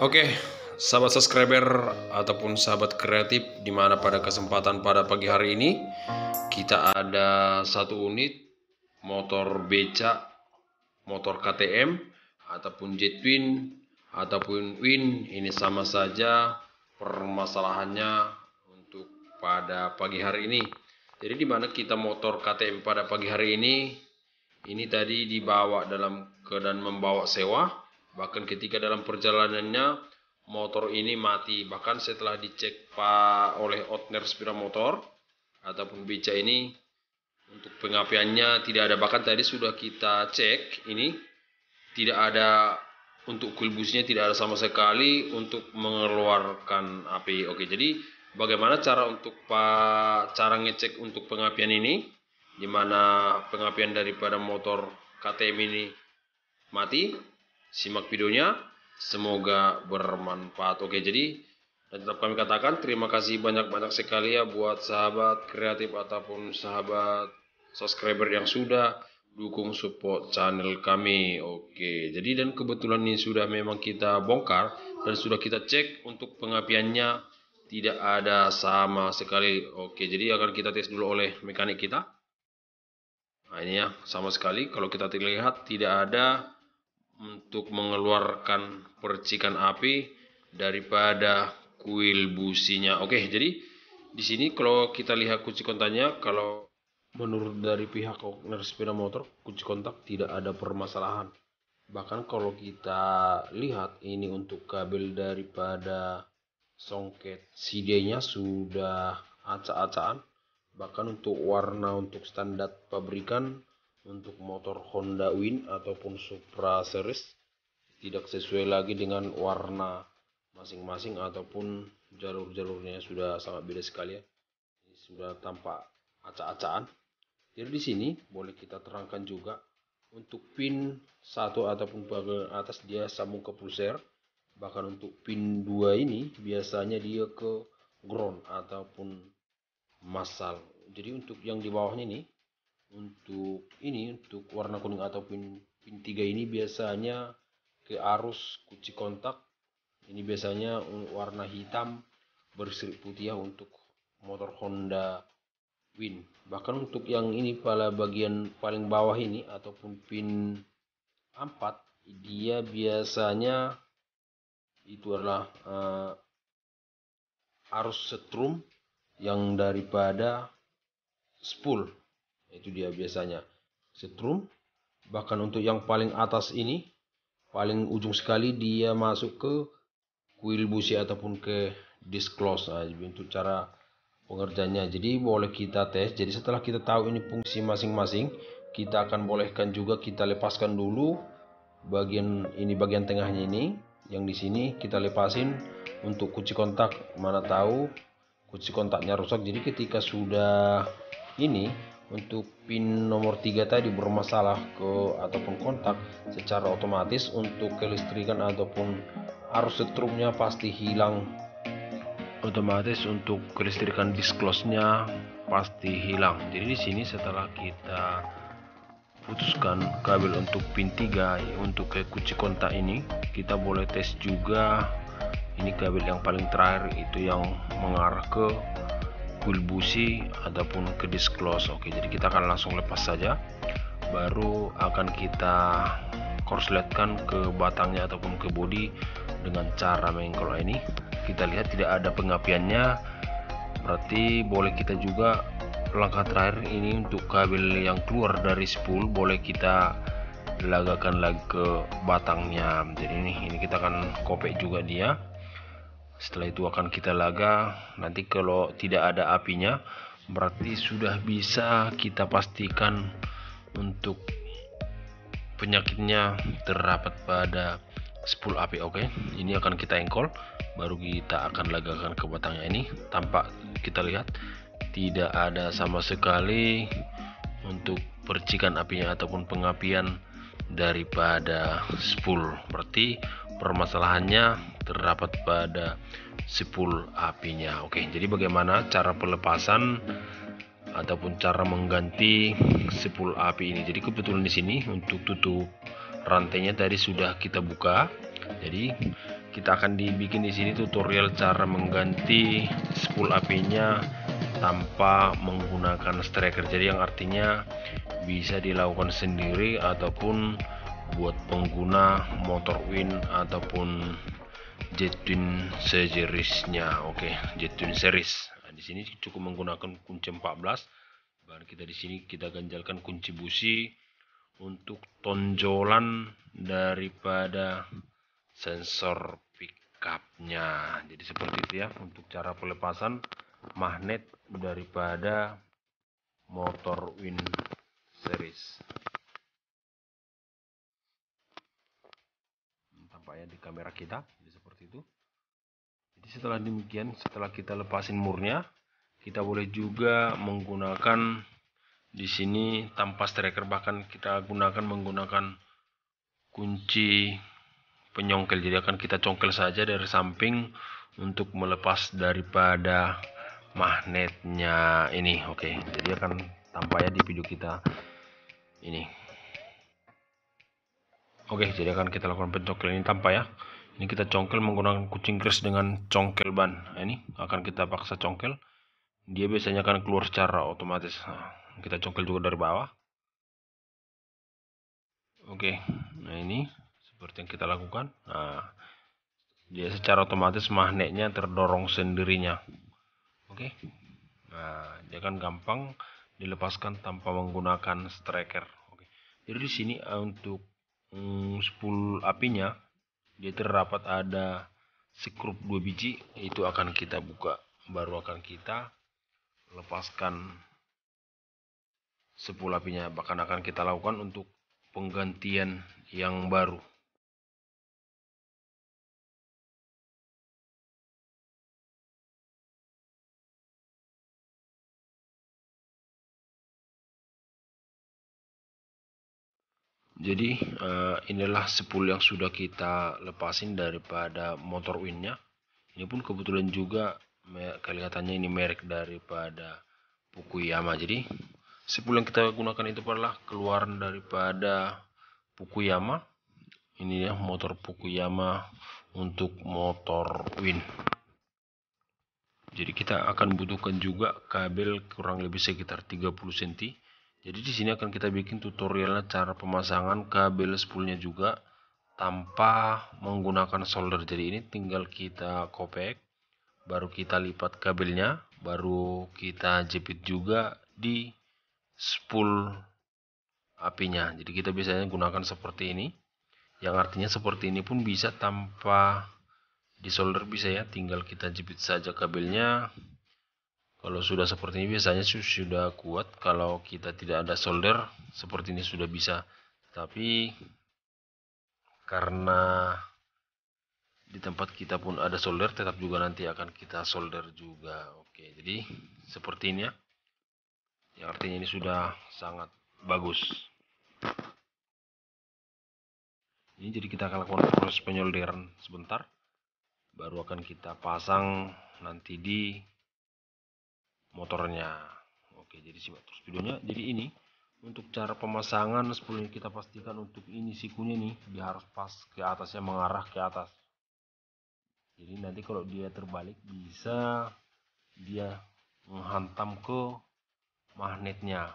Oke, sahabat subscriber ataupun sahabat kreatif, dimana pada kesempatan pada pagi hari ini kita ada satu unit motor beca, motor KTM ataupun Jetwin ataupun Win. Ini sama saja permasalahannya untuk pada pagi hari ini. Jadi dimana kita motor KTM pada pagi hari ini tadi dibawa dalam keadaan membawa sewa. Bahkan ketika dalam perjalanannya motor ini mati. Bahkan setelah dicek oleh outner sepeda motor ataupun beca ini, untuk pengapiannya tidak ada. Bahkan tadi sudah kita cek, ini tidak ada, untuk coil busnya tidak ada sama sekali untuk mengeluarkan api. Oke, jadi bagaimana cara ngecek untuk pengapian ini, dimana pengapian daripada motor KTM ini mati? Simak videonya, semoga bermanfaat. Oke, jadi dan tetap kami katakan terima kasih banyak-banyak sekali ya buat sahabat kreatif ataupun sahabat subscriber yang sudah dukung support channel kami. Oke, jadi dan kebetulan ini sudah memang kita bongkar dan sudah kita cek untuk pengapiannya tidak ada sama sekali. Oke, jadi akan kita tes dulu oleh mekanik kita. Nah ini ya, sama sekali kalau kita lihat tidak ada untuk mengeluarkan percikan api daripada kuil businya. Oke, jadi di sini kalau kita lihat kunci kontaknya, kalau menurut dari pihak owner sepeda motor, kunci kontak tidak ada permasalahan. Bahkan kalau kita lihat ini untuk kabel daripada songket CD-nya sudah acak-acakan. Bahkan untuk warna untuk standar pabrikan untuk motor Honda Win ataupun Supra Series tidak sesuai lagi dengan warna masing-masing ataupun jalur-jalurnya sudah sangat beda sekali ya. Ini sudah tampak acak-acakan. Jadi di sini boleh kita terangkan juga untuk pin 1 ataupun bagian atas dia sambung ke pulser. Bahkan untuk pin 2 ini biasanya dia ke ground ataupun masal. Jadi untuk yang di bawahnya ini, untuk warna kuning ataupun pin 3 ini biasanya ke arus kunci kontak. Ini biasanya warna hitam berseri putih ya untuk motor Honda Win. Bahkan untuk yang ini pada bagian paling bawah ini ataupun pin 4, dia biasanya itu adalah arus setrum yang daripada spool. Itu dia biasanya setrum. Bahkan untuk yang paling atas ini, paling ujung sekali, dia masuk ke kuil busi ataupun ke disc close. Nah, untuk cara pengerjaannya, jadi boleh kita tes. Jadi setelah kita tahu ini fungsi masing-masing, kita akan bolehkan juga kita lepaskan dulu bagian ini, bagian tengahnya ini. Yang di sini kita lepasin untuk kunci kontak, mana tahu kunci kontaknya rusak. Jadi ketika sudah ini untuk pin nomor 3 tadi bermasalah ataupun kontak, secara otomatis untuk kelistrikan ataupun arus setrumnya pasti hilang. Otomatis untuk kelistrikan disc close-nya pasti hilang. Jadi di sini setelah kita putuskan kabel untuk pin 3 untuk ke kunci kontak ini, kita boleh tes juga ini kabel yang paling terakhir, itu yang mengarah ke kuil busi ataupun ke disc close. Oke, jadi kita akan langsung lepas saja, baru akan kita korsletkan ke batangnya ataupun ke bodi dengan cara mengkol. Ini kita lihat tidak ada pengapiannya, berarti boleh kita juga langkah terakhir ini untuk kabel yang keluar dari spool boleh kita lagakan lagi ke batangnya. Jadi ini kita akan kopek juga dia. Setelah itu akan kita laga. Nanti kalau tidak ada apinya, berarti sudah bisa kita pastikan untuk penyakitnya terdapat pada spool api. Oke, ini akan kita engkol, baru kita akan lagakan ke batangnya. Ini tampak kita lihat tidak ada sama sekali untuk percikan apinya ataupun pengapian daripada spool. Berarti permasalahannya terdapat pada spool apinya. Oke, jadi bagaimana cara pelepasan ataupun cara mengganti spool api ini? Jadi kebetulan di sini untuk tutup rantainya tadi sudah kita buka. Jadi kita akan dibikin di sini tutorial cara mengganti spool apinya tanpa menggunakan striker. Jadi yang artinya bisa dilakukan sendiri ataupun buat pengguna motor Win ataupun Jet Twin seriesnya. Oke, Jet Twin series. Nah, di sini cukup menggunakan kunci 14. Bahan kita di sini kita ganjalkan kunci busi untuk tonjolan daripada sensor pickupnya. Jadi seperti itu ya untuk cara pelepasan magnet daripada motor Win series. Tampaknya di kamera kita jadi seperti itu. Jadi setelah demikian, setelah kita lepasin murnya, kita boleh juga menggunakan di sini tanpa striker, bahkan kita menggunakan kunci penyongkel. Jadi akan kita congkel saja dari samping untuk melepas daripada magnetnya ini. Oke, jadi akan tampaknya di video kita ini. Oke, jadi akan kita lakukan pencongkelan ini tanpa ya. Ini kita congkel menggunakan kucing keris dengan congkel ban. Nah, ini akan kita paksa congkel. Dia biasanya akan keluar secara otomatis. Nah, kita congkel juga dari bawah. Oke, nah ini seperti yang kita lakukan. Nah, dia secara otomatis magnetnya terdorong sendirinya. Oke, nah dia akan gampang dilepaskan tanpa menggunakan striker. Oke, jadi di sini untuk spool apinya dia terdapat ada skrup 2 biji, itu akan kita buka, baru akan kita lepaskan spool apinya. Bahkan akan kita lakukan untuk penggantian yang baru. Jadi inilah spool yang sudah kita lepasin daripada motor Winnya. Ini pun kebetulan juga kelihatannya ini merek daripada Fukuyama. Jadi spool yang kita gunakan itu adalah keluaran daripada Fukuyama. Ini ya motor Fukuyama untuk motor Win. Jadi kita akan butuhkan juga kabel kurang lebih sekitar 30 cm. Jadi di sini akan kita bikin tutorialnya cara pemasangan kabel spoolnya juga tanpa menggunakan solder. Jadi ini tinggal kita kopek, baru kita lipat kabelnya, baru kita jepit juga di spool apinya. Jadi kita biasanya gunakan seperti ini. Yang artinya seperti ini pun bisa tanpa disolder, bisa ya, tinggal kita jepit saja kabelnya. Kalau sudah seperti ini biasanya sudah kuat. Kalau kita tidak ada solder seperti ini sudah bisa. Tapi karena di tempat kita pun ada solder, tetap juga nanti akan kita solder juga. Oke, jadi seperti ini ya. Yang artinya ini sudah sangat bagus. Ini jadi kita akan lakukan proses penyolderan sebentar. Baru akan kita pasang nanti di motornya. Oke, jadi simak terus videonya. Jadi ini untuk cara pemasangan spool ini kita pastikan untuk ini sikunya nih dia harus pas ke atasnya, mengarah ke atas. Jadi nanti kalau dia terbalik bisa dia menghantam ke magnetnya.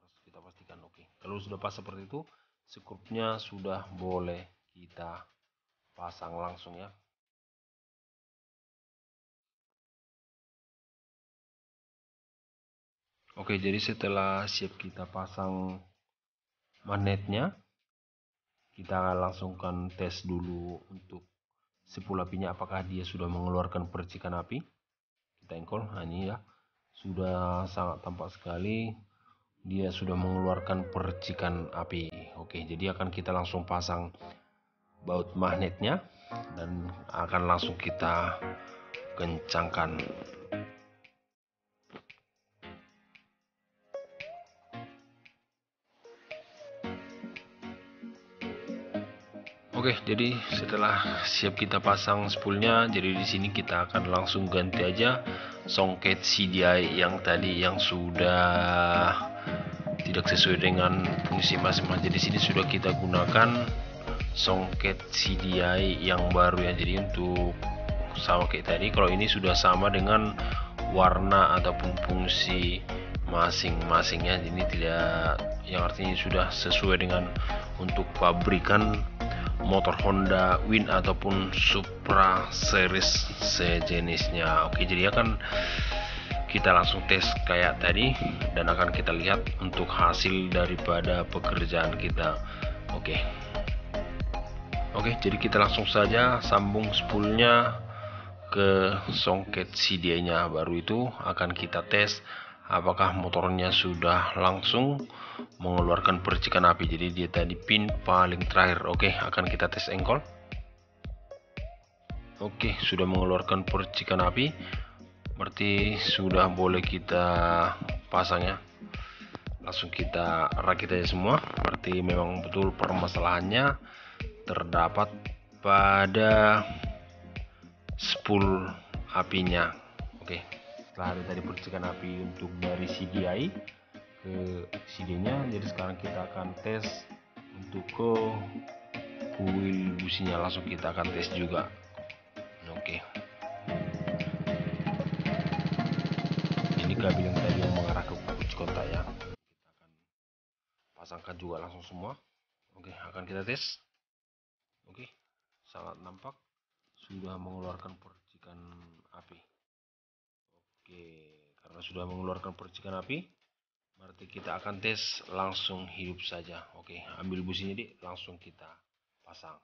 Harus kita pastikan. Oke, kalau sudah pas seperti itu, skrupnya sudah boleh kita pasang langsung ya. Oke, jadi setelah siap kita pasang magnetnya, kita langsungkan tes dulu untuk spool apinya apakah dia sudah mengeluarkan percikan api. Kita engkol, nah ini ya, sudah sangat tampak sekali dia sudah mengeluarkan percikan api. Oke, jadi akan kita langsung pasang baut magnetnya dan akan langsung kita kencangkan. Oke, jadi setelah siap kita pasang spoolnya, jadi di sini kita akan langsung ganti aja songket CDI yang tadi yang sudah tidak sesuai dengan fungsi masing-masing. Jadi di sini sudah kita gunakan songket CDI yang baru ya. Jadi untuk sama kayak tadi, kalau ini sudah sama dengan warna ataupun fungsi masing-masingnya, ini tidak, yang artinya sudah sesuai dengan untuk pabrikan motor Honda Win ataupun Supra series sejenisnya. Oke, jadi akan kita langsung tes kayak tadi dan akan kita lihat untuk hasil daripada pekerjaan kita. Oke, jadi kita langsung saja sambung spoolnya ke songket CDI-nya. Baru itu akan kita tes apakah motornya sudah langsung mengeluarkan percikan api. Jadi dia tadi pin paling terakhir. Oke, akan kita tes engkol. Oke, sudah mengeluarkan percikan api, berarti sudah boleh kita pasang ya. Langsung kita rakit aja semua. Berarti memang betul permasalahannya terdapat pada spool apinya. Oke, setelah ada tadi percikan api untuk dari CDI ke CD-nya, jadi sekarang kita akan tes untuk ke kuil businya. Langsung kita akan tes juga. Oke, ini kabel yang tadi yang mengarah ke kunci kontak ya, kita akan pasangkan juga langsung semua. Oke, akan kita tes. Oke, sangat nampak sudah mengeluarkan percikan api. Oke, karena sudah mengeluarkan percikan api, berarti kita akan tes langsung hidup saja. Oke, ambil businya dik, langsung kita pasang.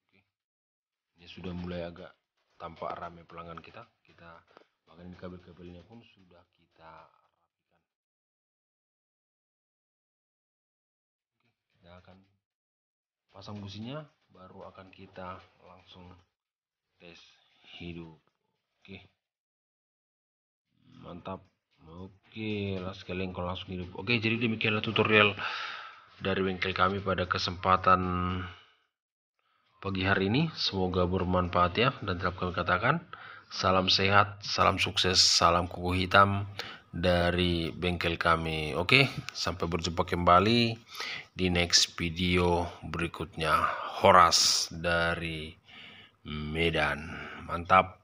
Oke, ini sudah mulai agak tampak ramai pelanggan kita. Bahkan ini kabel-kabelnya pun sudah kita rapikan. Oke, kita akan pasang businya, baru akan kita langsung tes hidup. Oke, mantap. Oke, lah sekalian kalau langsung hidup. Oke, jadi demikianlah tutorial dari bengkel kami pada kesempatan pagi hari ini. Semoga bermanfaat ya, dan tetap kami katakan salam sehat, salam sukses, salam kuku hitam dari bengkel kami. Oke, sampai berjumpa kembali di next video berikutnya. Horas dari Medan, mantap.